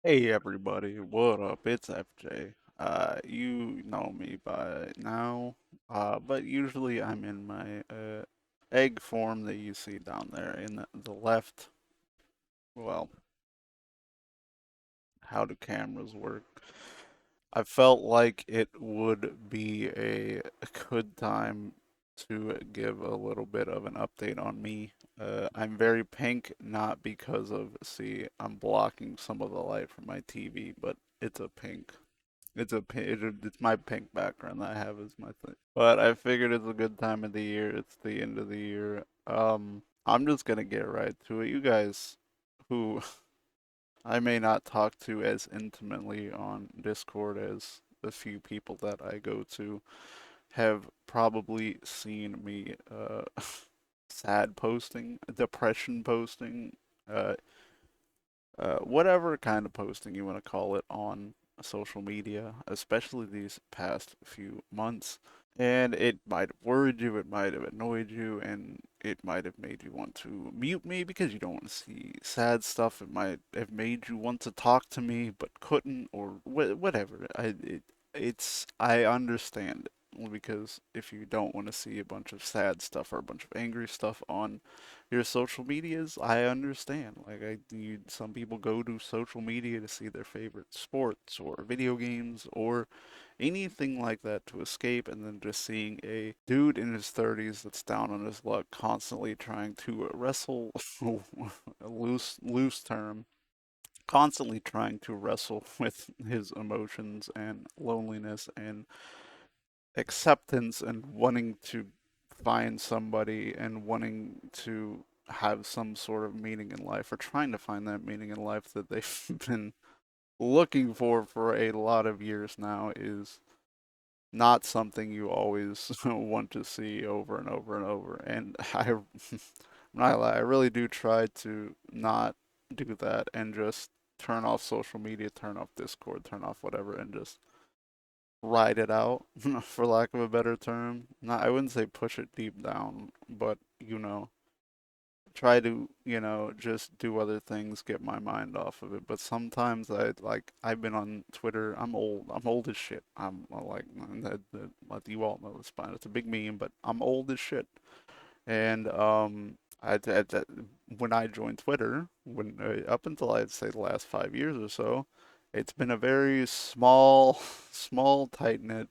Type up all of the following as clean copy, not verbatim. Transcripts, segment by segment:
Hey everybody, what up? It's FJ. You know me by now, but usually I'm in my egg form that you see down there in the left. Well, how do cameras work? I felt like it would be a good time to give a little bit of an update on me. I'm very pink, not because of, see, I'm blocking some of the light from my TV, but it's a pink. It's my pink background that I have as my thing. But I figured it's a good time of the year. It's the end of the year. I'm just gonna get right to it. You guys who I may not talk to as intimately on Discord as the few people that I go to have probably seen me sad posting, depression posting, uh, whatever kind of posting you want to call it on social media, especially these past few months. And it might have worried you, it might have annoyed you, and it might have made you want to mute me because you don't want to see sad stuff. It might have made you want to talk to me but couldn't, or whatever. I understand it because if you don't want to see a bunch of sad stuff or a bunch of angry stuff on your social medias, I understand. Some people go to social media to see their favorite sports or video games or anything like that to escape, and then just seeing a dude in his 30s that's down on his luck, constantly trying to wrestle, a loose term, constantly trying to wrestle with his emotions and loneliness and acceptance and wanting to find somebody and wanting to have some sort of meaning in life or trying to find that meaning in life that they've been looking for a lot of years now is not something you always want to see over and over and over. And I'm not gonna lie, I really do try to not do that and just turn off social media, turn off Discord, turn off whatever, and just ride it out, for lack of a better term. Not, I wouldn't say push it deep down, but try to, just do other things, get my mind off of it. But sometimes I've been on Twitter. I'm old as shit. I'm like, let you all know it's fine. It's a big meme, but I'm old as shit. And when I joined Twitter, up until I'd say the last 5 years or so, it's been a very small, small, tight knit,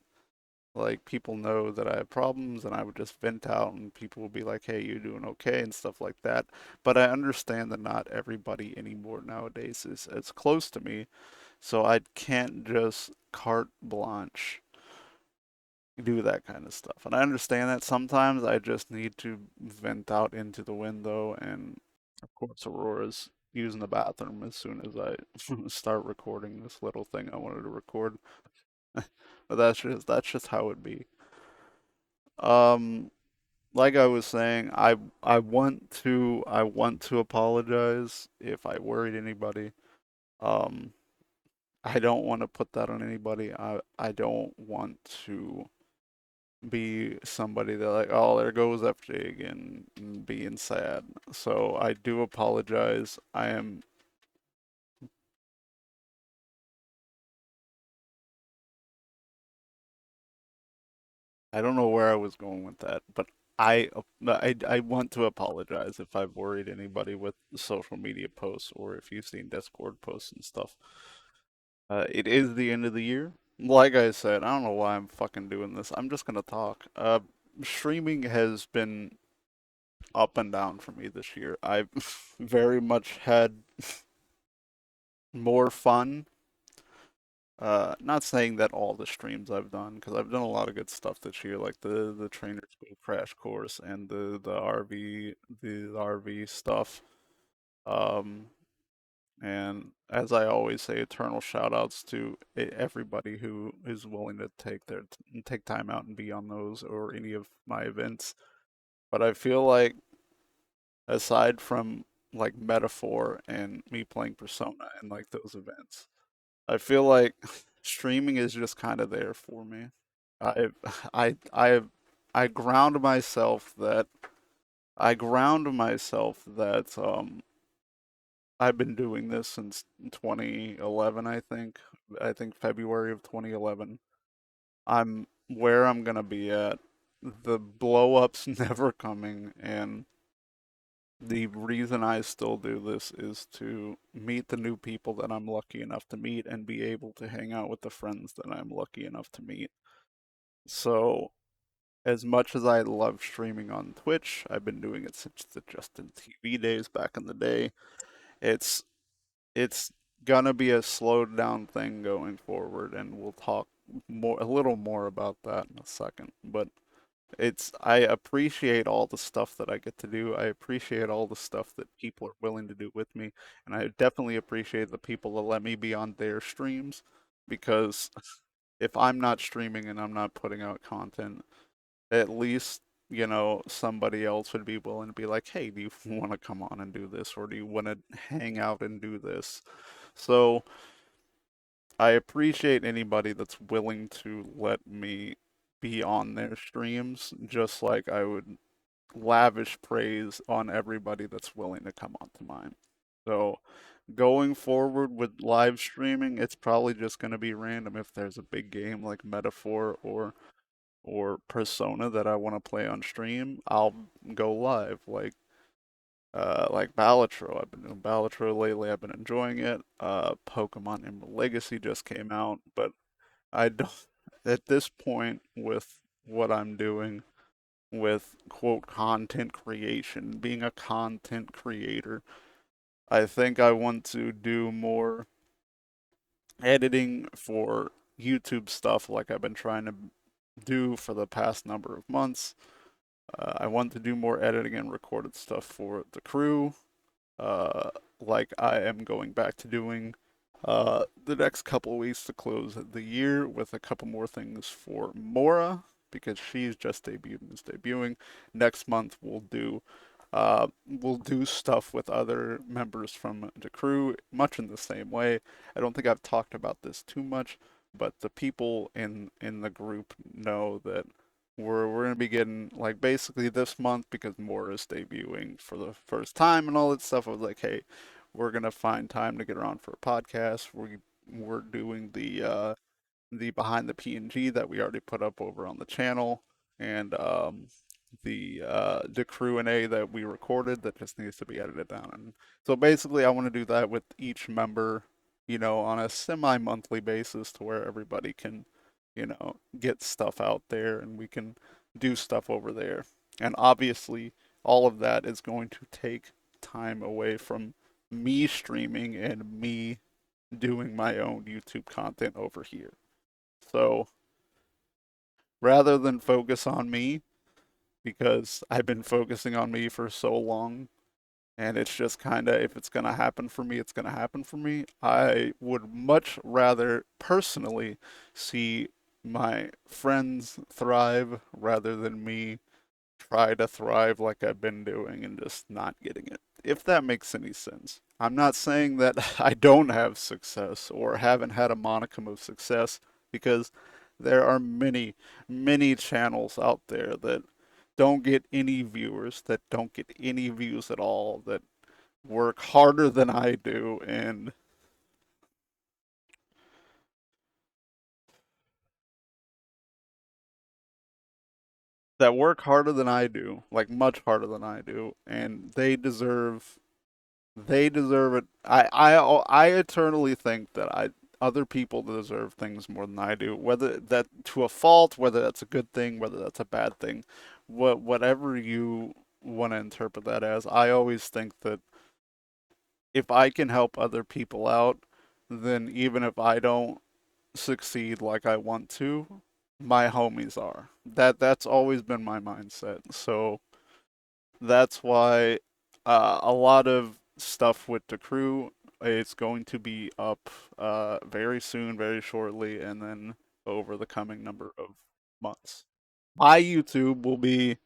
like people know that I have problems and I would just vent out and people will be like, "Hey, you doing okay?" and stuff like that. But I understand that not everybody anymore nowadays is as close to me, so I can't just carte blanche do that kind of stuff. And I understand that sometimes I just need to vent out into the window, and of course Aurora's using the bathroom as soon as I start recording this little thing I wanted to record. But that's just how it be. Um, like I was saying, I want to apologize if I worried anybody. Um, I don't want to put that on anybody. I don't want to be somebody that like, oh, there goes FJ again, and being sad. So I do apologize. I don't know where I was going with that, but I want to apologize if I've worried anybody with social media posts or if you've seen Discord posts and stuff. It is the end of the year. Like I said, I don't know why I'm fucking doing this. I'm just gonna talk. Streaming has been up and down for me this year. I've very much had more fun. Not saying that all the streams I've done, because I've done a lot of good stuff this year, like the trainer school crash course and the RV stuff. Um, And as I always say, eternal shout outs to everybody who is willing to take time out and be on those or any of my events. But I feel like aside from like Metaphor and me playing Persona and like those events, I feel like streaming is just kind of there for me. I I I ground myself that I've been doing this since 2011, I think. I think February of 2011. I'm where I'm gonna be at. The blow up's never coming, and the reason I still do this is to meet the new people that I'm lucky enough to meet and be able to hang out with the friends that I'm lucky enough to meet. So, as much as I love streaming on Twitch, I've been doing it since the Justin TV days back in the day. It's it's gonna be a slowed down thing going forward, and we'll talk a little more about that in a second. But I appreciate all the stuff that I get to do. I appreciate all the stuff that people are willing to do with me, and I definitely appreciate the people that let me be on their streams because if I'm not streaming and I'm not putting out content, at least, somebody else would be willing to be like, hey, do you want to come on and do this? Or do you want to hang out and do this? So I appreciate anybody that's willing to let me be on their streams, just like I would lavish praise on everybody that's willing to come onto mine. So going forward with live streaming, it's probably just going to be random if there's a big game like Metaphor or Persona that I want to play on stream, I'll go live. Like Balatro. I've been doing Balatro lately. I've been enjoying it. Pokemon Emerald Legacy just came out, but I don't at this point with what I'm doing with quote content creation, being a content creator, I think I want to do more editing for YouTube stuff like I've been trying to do for the past number of months. I want to do more editing and recorded stuff for the crew, uh, like I am going back to doing the next couple of weeks to close the year with a couple more things for Mora because she's just debuted and is debuting. Next month we'll do stuff with other members from the crew, much in the same way. I don't think I've talked about this too much, but the people in the group know that we're gonna be getting like basically this month because Mora is debuting for the first time and all that stuff. I was like, hey, we're gonna find time to get her on for a podcast. We're doing the behind the PNG that we already put up over on the channel, and the crew and A that we recorded that just needs to be edited down. And so basically, I want to do that with each member, on a semi-monthly basis to where everybody can, get stuff out there and we can do stuff over there. And obviously, all of that is going to take time away from me streaming and me doing my own YouTube content over here. So rather than focus on me, because I've been focusing on me for so long, and it's just kind of, if it's going to happen for me, it's going to happen for me. I would much rather personally see my friends thrive rather than me try to thrive like I've been doing and just not getting it. If that makes any sense. I'm not saying that I don't have success or haven't had a monicum of success because there are many, many channels out there that don't get any viewers, that don't get any views at all, that work harder than I do, and that work harder than I do, like much harder than I do, and they deserve it. I eternally think that other people deserve things more than I do, whether that to a fault, whether that's a good thing, whether that's a bad thing, whatever you want to interpret that as. I always think that if I can help other people out, then even if I don't succeed like I want to, my homies are. That's always been my mindset. So that's why a lot of stuff with the crew is going to be up very soon, very shortly, and then over the coming number of months. My YouTube will be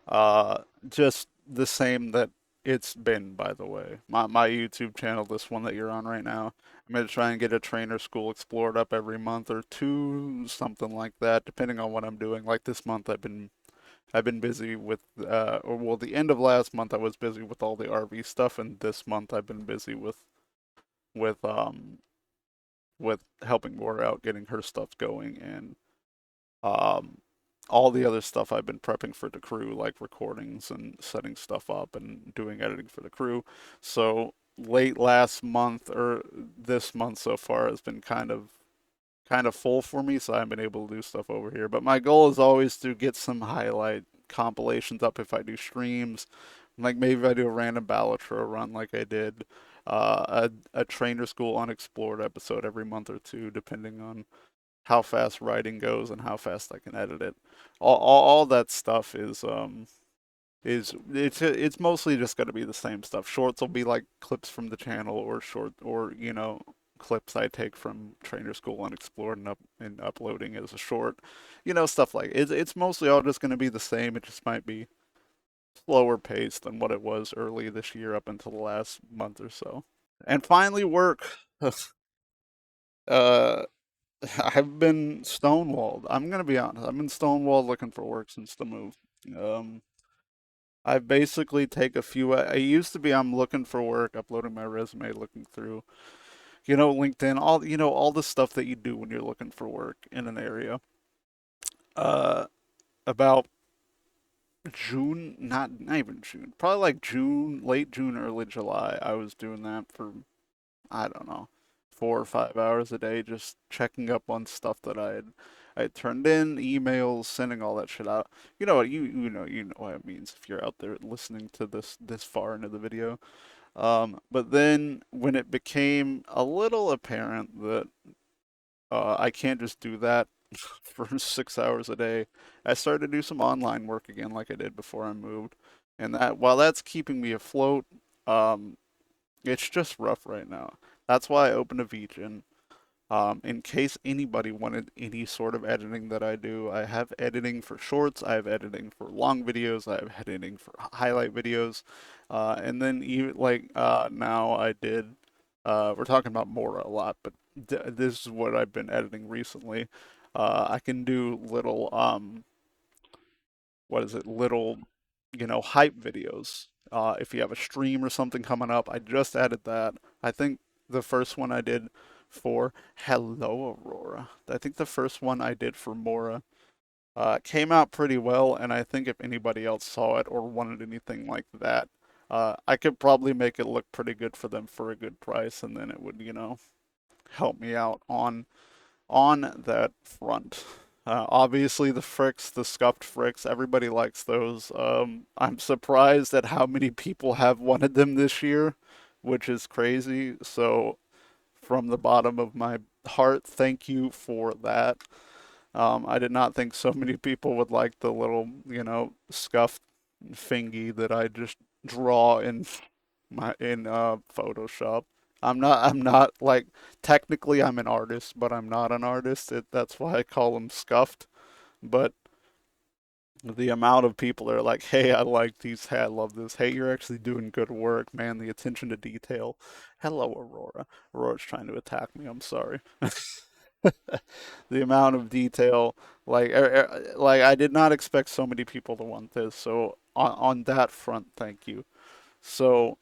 uh, just the same that it's been, by the way. My YouTube channel, this one that you're on right now, I'm gonna try and get a trainer school explored up every month or two, something like that, depending on what I'm doing. Like this month, I've been I've been busy with, or well, the end of last month I was busy with all the RV stuff, and this month I've been busy with um with helping Laura out, getting her stuff going, and um all the other stuff I've been prepping for the crew, like recordings and setting stuff up and doing editing for the crew. So late last month or this month so far has been kind of full for me, so I haven't been able to do stuff over here. But my goal is always to get some highlight compilations up if I do streams. Like maybe if I do a random Balatro run like I did, a Trainer School Unexplored episode every month or two, depending on how fast writing goes and how fast I can edit it. All that stuff is it's mostly just going to be the same stuff. Shorts will be like clips from the channel or short or clips I take from Trainer School Unexplored and uploading as a short, stuff like it's mostly all just going to be the same. It just might be slower paced than what it was early this year up until the last month or so. And finally, work. uh, I've been stonewalled. I'm gonna be honest. I've been stonewalled looking for work since the move. Um, I basically take a few. I used to be. I'm looking for work, uploading my resume, looking through, LinkedIn, all the stuff that you do when you're looking for work in an area. Uh, about June, not even June, probably like June, late June, early July. I was doing that for I don't know, 4 or 5 hours a day, just checking up on stuff that I had turned in, emails, sending all that shit out. You know what you know what it means if you're out there listening to this far into the video. But then when it became a little apparent that I can't just do that for 6 hours a day, I started to do some online work again, like I did before I moved. And that while that's keeping me afloat, um, it's just rough right now. That's why I opened a VGen. In case anybody wanted any sort of editing that I do, I have editing for shorts, I have editing for long videos, I have editing for highlight videos, and then even like now I did. We're talking about Mora a lot, but this is what I've been editing recently. I can do little what is it, little, hype videos. If you have a stream or something coming up, I just added that. I think the first one I did for Hello Aurora. I think the first one I did for Mora came out pretty well, and I think if anybody else saw it or wanted anything like that, I could probably make it look pretty good for them for a good price, and then it would, help me out on that front. Obviously, the fricks, the scuffed fricks, everybody likes those. I'm surprised at how many people have wanted them this year, which is crazy. So, from the bottom of my heart, thank you for that. I did not think so many people would like the little, scuffed fingy that I just draw in Photoshop. I'm not like technically I'm an artist, but I'm not an artist. That's why I call them scuffed. But the amount of people that are like, "Hey, I like these. Hey, I love this. Hey, you're actually doing good work, man. The attention to detail." Hello, Aurora. Aurora's trying to attack me. I'm sorry. The amount of detail, like I did not expect so many people to want this. So on that front, thank you. So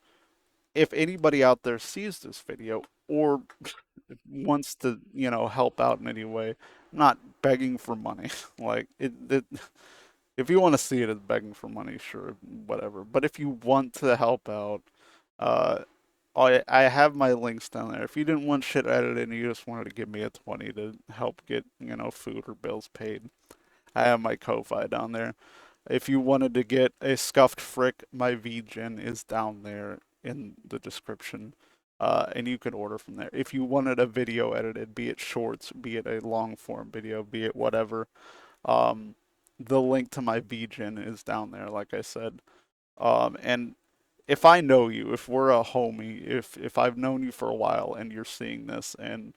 if anybody out there sees this video or wants to, help out in any way, I'm not begging for money. Like if you want to see it as begging for money, sure, whatever. But if you want to help out, uh, I have my links down there. If you didn't want shit edited and you just wanted to give me a 20 to help get, food or bills paid, I have my Ko-Fi down there. If you wanted to get a scuffed frick, my VGen is down there in the description. And you can order from there. If you wanted a video edited, be it shorts, be it a long form video, be it whatever, um, the link to my VGen is down there, like I said. And if I know you, if we're a homie, if I've known you for a while and you're seeing this and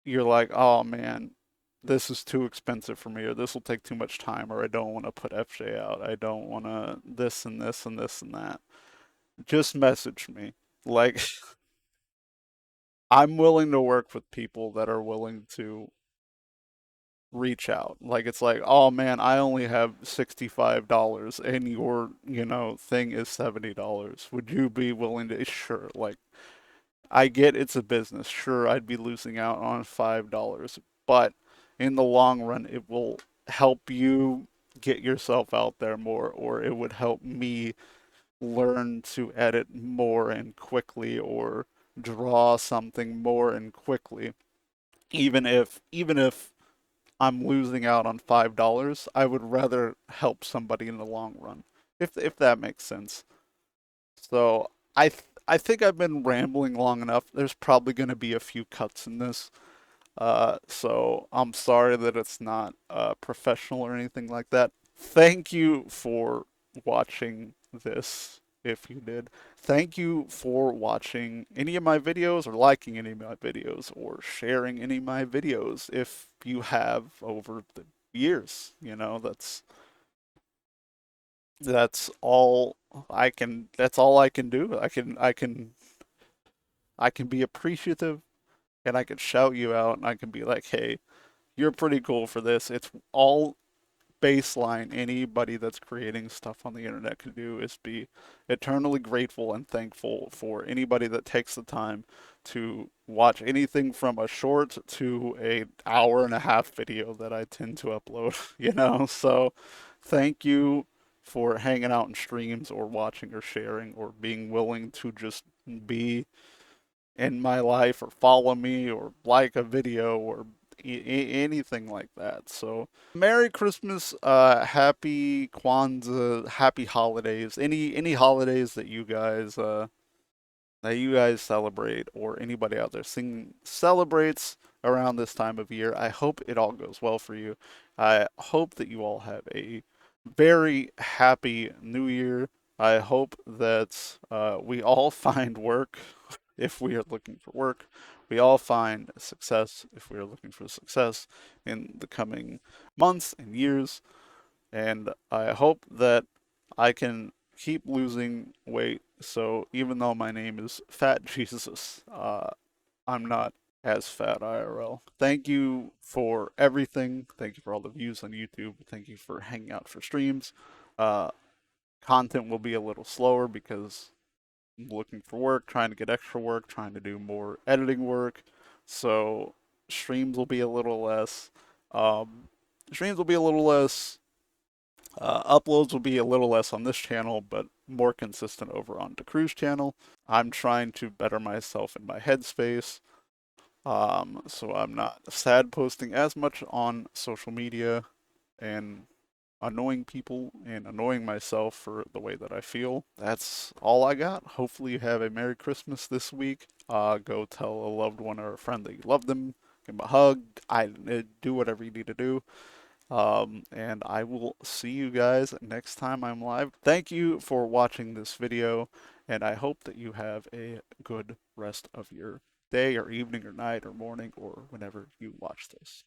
you're like, oh man, this is too expensive for me, or this will take too much time, or I don't want to put FJ out, I don't want to this and this and this and that, just message me. Like, I'm willing to work with people that are willing to. reach out. Like it's like, oh man, I only have $65 and your, thing is $70. Would you be willing to? Sure. Like I get it's a business. Sure, I'd be losing out on $5, but in the long run, it will help you get yourself out there more, or it would help me learn to edit more and quickly, or draw something more and quickly. Even if I'm losing out on $5, I would rather help somebody in the long run, if that makes sense. So I think I've been rambling long enough. There's probably going to be a few cuts in this. So I'm sorry that it's not professional or anything like that. Thank you for watching this, if you did. Thank you for watching any of my videos or liking any of my videos or sharing any of my videos if you have over the years. That's all I can do. I can be appreciative and I can shout you out and I can be like, "Hey, you're pretty cool for this." It's all baseline anybody that's creating stuff on the internet can do is be eternally grateful and thankful for anybody that takes the time to watch anything from a short to a hour and a half video that I tend to upload. So thank you for hanging out in streams or watching or sharing or being willing to just be in my life or follow me or like a video or anything like that. So, Merry Christmas, Happy Kwanzaa, Happy Holidays. Any holidays that you guys celebrate or anybody out there celebrates around this time of year. I hope it all goes well for you. I hope that you all have a very happy new year. I hope that we all find work if we are looking for work. We all find success if we are looking for success in the coming months and years. And I hope that I can keep losing weight. So even though my name is FatJesus, I'm not as fat IRL. Thank you for everything. Thank you for all the views on YouTube. Thank you for hanging out for streams. Uh, Content will be a little slower because I'm looking for work, trying to get extra work, trying to do more editing work. So streams will be a little less. Um, Streams will be a little less. Uploads will be a little less on this channel, but more consistent over on the Cruise channel. I'm trying to better myself in my headspace, so I'm not sad posting as much on social media and annoying people and annoying myself for the way that I feel. That's all I got. Hopefully you have a Merry Christmas this week. Go tell a loved one or a friend that you love them. Give them a hug. Do whatever you need to do. And I will see you guys next time I'm live. Thank you for watching this video, and I hope that you have a good rest of your day or evening or night or morning or whenever you watch this.